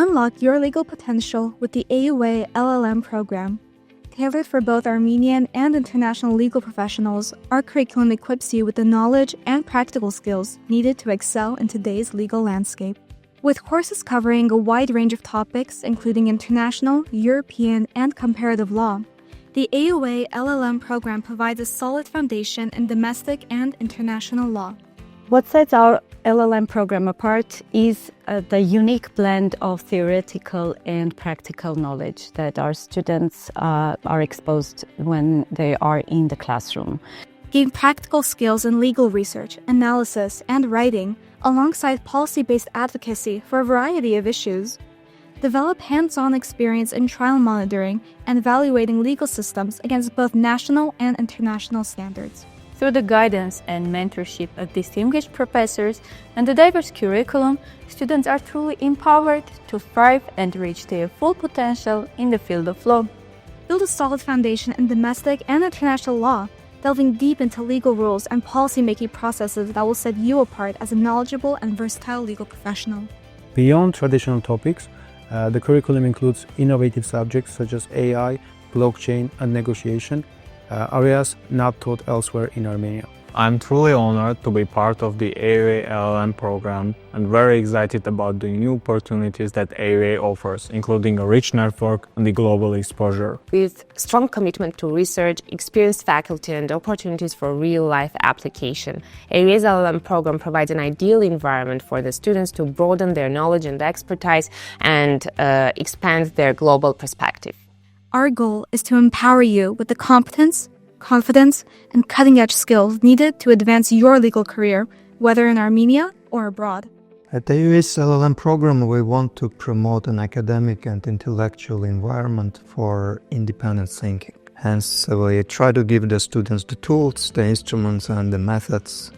Unlock your legal potential with the AUA LL.M program. Tailored for both Armenian and international legal professionals, our curriculum equips you with the knowledge and practical skills needed to excel in today's legal landscape. With courses covering a wide range of topics, including international, European, and comparative law, the AUA LL.M program provides a solid foundation in domestic and international law. What sets our LL.M program apart is the unique blend of theoretical and practical knowledge that our students are exposed when they are in the classroom. Gain practical skills in legal research, analysis, and writing, alongside policy-based advocacy for a variety of issues. Develop hands-on experience in trial monitoring and evaluating legal systems against both national and international standards. Through the guidance and mentorship of distinguished professors and the diverse curriculum, students are truly empowered to thrive and reach their full potential in the field of law. Build a solid foundation in domestic and international law, delving deep into legal rules and policy-making processes that will set you apart as a knowledgeable and versatile legal professional. Beyond traditional topics, the curriculum includes innovative subjects such as AI, blockchain, and negotiation, areas not taught elsewhere in Armenia. I'm truly honored to be part of the AUA LL.M program and very excited about the new opportunities that AUA offers, including a rich network and the global exposure. With strong commitment to research, experienced faculty, and opportunities for real-life application, AUA's LL.M program provides an ideal environment for the students to broaden their knowledge and expertise and expand their global perspective. Our goal is to empower you with the competence, confidence, and cutting-edge skills needed to advance your legal career, whether in Armenia or abroad. At the AUA's LL.M program, we want to promote an academic and intellectual environment for independent thinking. Hence, we try to give the students the tools, the instruments, and the methods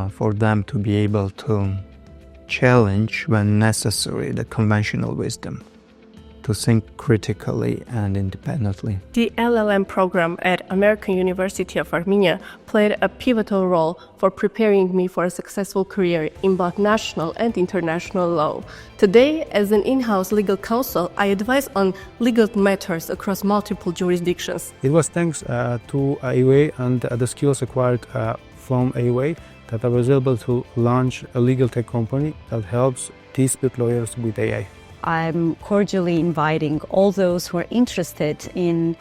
for them to be able to challenge, when necessary, the conventional wisdom, to think critically and independently. The LL.M program at American University of Armenia played a pivotal role for preparing me for a successful career in both national and international law. Today, as an in-house legal counsel, I advise on legal matters across multiple jurisdictions. It was thanks to AUA and the skills acquired from AUA that I was able to launch a legal tech company that helps dispute lawyers with AI. I'm cordially inviting all those who are interested in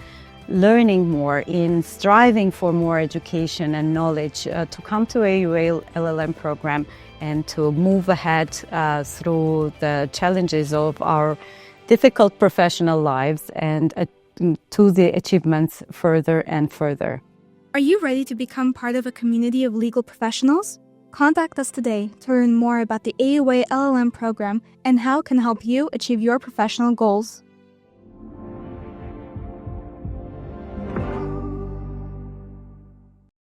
learning more, in striving for more education and knowledge, to come to AUA LL.M program and to move ahead through the challenges of our difficult professional lives and to the achievements further and further. Are you ready to become part of a community of legal professionals? Contact us today to learn more about the AUA LL.M program and how it can help you achieve your professional goals.